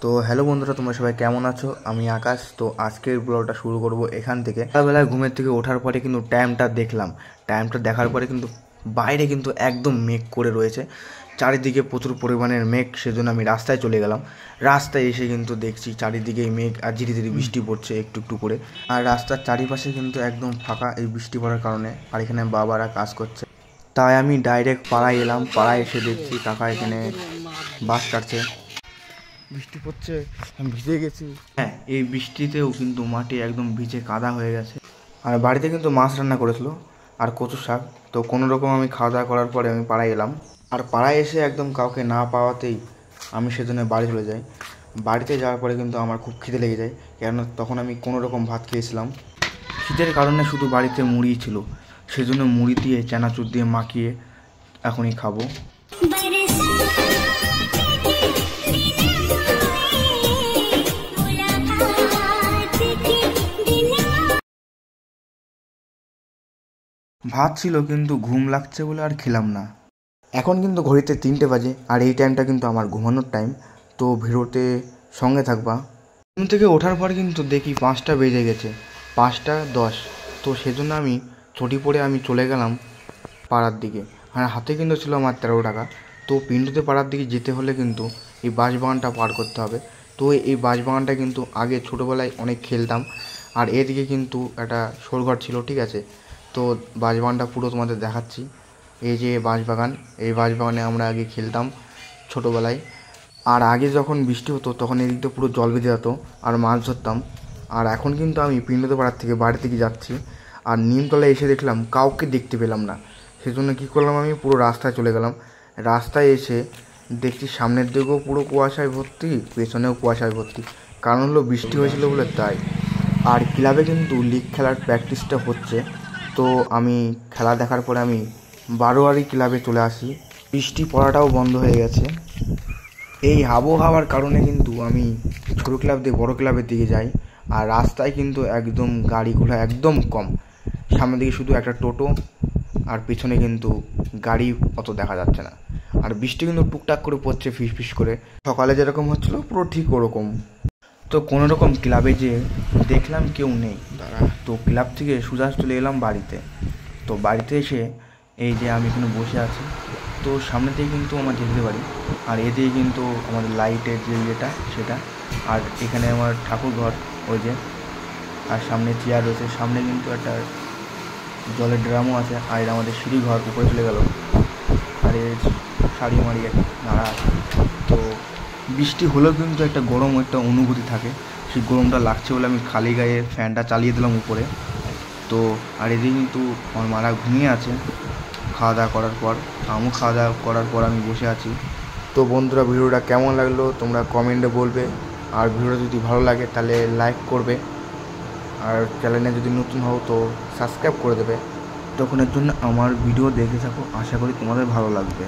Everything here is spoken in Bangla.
তো হ্যালো বন্ধুরা, তোমরা সবাই কেমন আছো? আমি আকাশ। তো আজকের ব্লগটা শুরু করব এখান থেকে। সকালবেলায় ঘুমের থেকে ওঠার পরে কিন্তু টাইমটা দেখলাম। টাইমটা দেখার পরে কিন্তু বাইরে কিন্তু একদম মেঘ করে রয়েছে, চারিদিকে প্রচুর পরিমাণের মেঘ। সেজন্য আমি রাস্তায় চলে গেলাম। রাস্তায় এসে কিন্তু দেখছি চারিদিকেই মেঘ আর ধীরে ধীরে বৃষ্টি পড়ছে একটু একটু করে। আর রাস্তার চারিপাশে কিন্তু একদম ফাঁকা এই বৃষ্টি পড়ার কারণে। আর এখানে বাবারা কাজ করছে, তাই আমি ডাইরেক্ট পাড়ায় এলাম। পাড়ায় এসে দেখছি কাকা এখানে বাঁশ কাটছে। বৃষ্টি পড়ছে, আমি ভিজে গেছি। হ্যাঁ, এই বৃষ্টিতেও কিন্তু মাটি একদম ভিজে কাদা হয়ে গেছে। আর বাড়িতে কিন্তু মাছ রান্না করেছিল আর কচু শাক। তো কোনো রকম আমি খাওয়া দাওয়া করার পরে আমি পাড়ায় এলাম। আর পাড়ায় এসে একদম কাউকে না পাওয়াতেই আমি সেজন্য বাড়ি চলে যাই। বাড়িতে যাওয়ার পরে কিন্তু আমার খুব খিদে লেগে যায়, কেননা তখন আমি কোনো রকম ভাত খেয়েছিলাম। শীতের কারণে শুধু বাড়িতে মুড়ি ছিল, সেজন্য মুড়ি দিয়ে চানাচুর দিয়ে মাখিয়ে এখনই খাবো। ভাত ছিল কিন্তু ঘুম লাগছে বলে আর খেলাম না। এখন কিন্তু ঘড়িতে 3টে বাজে আর এই টাইমটা কিন্তু আমার ঘুমানোর টাইম। তো ভিডিওতে সঙ্গে থাকবা। ঘুম থেকে ওঠার পর কিন্তু দেখি 5টা বেজে গেছে, 5টা 10। তো সেজন্য আমি ছুটি পরে আমি চলে গেলাম পাড়ার দিকে। আর হাতে কিন্তু ছিল আমার 13 টাকা। তো পিন্টুতে পাড়ার দিকে যেতে হলে কিন্তু এই বাঁশবাগানটা পার করতে হবে। তো এই বাঁশবাগানটা কিন্তু আগে ছোটোবেলায় অনেক খেলতাম। আর এদিকে কিন্তু একটা সরঘর ছিল, ঠিক আছে। তো বাঁশবাগানটা পুরো তোমাদের দেখাচ্ছি। এই যে বাঁশবাগান, এই বাঁশবাগানে আমরা আগে খেলতাম ছোটোবেলায়। আর আগে যখন বৃষ্টি হতো তখন এদিকটা পুরো জল বেঁধে যেত আর মাছ ধরতাম। আর এখন কিন্তু আমি পিন্টুতে পাড়ার থেকে বাড়ি থেকে যাচ্ছি, আর নিমতলায় এসে দেখলাম কাউকে দেখতে পেলাম না। সেজন্য কী করলাম, আমি পুরো রাস্তায় চলে গেলাম। রাস্তায় এসে দেখছি সামনের দিকেও পুরো কুয়াশায় ভর্তি, পেছনেও কুয়াশায় ভর্তি। কারণ হলো বৃষ্টি হয়েছিল বলে তাই। আর ক্লাবে কিন্তু লিগ খেলার প্র্যাকটিসটা হচ্ছে। তো আমি খেলা দেখার পরে আমি বারোয়ারি ক্লাবে চলে আসি। বৃষ্টি পড়াটাও বন্ধ হয়ে গেছে। এই আবহাওয়ার কারণে কিন্তু আমি ছোটো ক্লাব দিয়ে বড়ো ক্লাবের দিকে যাই। আর রাস্তায় কিন্তু একদম গাড়ি ঘোড়া একদম কম, সামনের দিকে শুধু একটা টোটো আর পিছনে কিন্তু গাড়ি অত দেখা যাচ্ছে না। আর বৃষ্টি কিন্তু টুকটাক করে পড়ছে ফিস ফিস করে, সকালে যেরকম হচ্ছিলো পুরো ঠিক ওরকম। তো কোনো রকম ক্লাবে যে দেখলাম কেউ নেই, তো ক্লাব থেকে সোজা চলে এলাম বাড়িতে। তো বাড়িতে এসে এই যে আমি এখানে বসে আছি। তো সামনে থেকে কিন্তু আমার যেতে পারি, আর এদিকে কিন্তু আমাদের লাইটের যে ইয়েটা সেটা। আর এখানে আমার ঠাকুর ঘর ওই যে, আর সামনে চেয়ার রয়েছে, সামনে কিন্তু একটা জলের ড্রামও আছে। আর এটা আমাদের সিঁড়ি ঘর, উপরে চলে গেল। আর এর শাড়ি মাড়ি নাড়া আছে। তো বৃষ্টি হলেও কিন্তু একটা গরম একটা অনুভূতি থাকে, সেই গরমটা লাগছে বলে আমি খালি গায়ে ফ্যানটা চালিয়ে দিলাম উপরে। তো আর এদিকে কিন্তু আমার মারা ঘুমিয়ে আছে খাওয়া দাওয়া করার পর। আমিও খাওয়া দাওয়া করার পর আমি বসে আছি। তো বন্ধুরা, ভিডিওটা কেমন লাগলো তোমরা কমেন্টে বলবে। আর ভিডিওটা যদি ভালো লাগে তাহলে লাইক করবে, আর চ্যানেলে যদি নতুন হও তো সাবস্ক্রাইব করে দেবে। তখনের জন্য আমার ভিডিও দেখে থাকো, আশা করি তোমাদের ভালো লাগবে।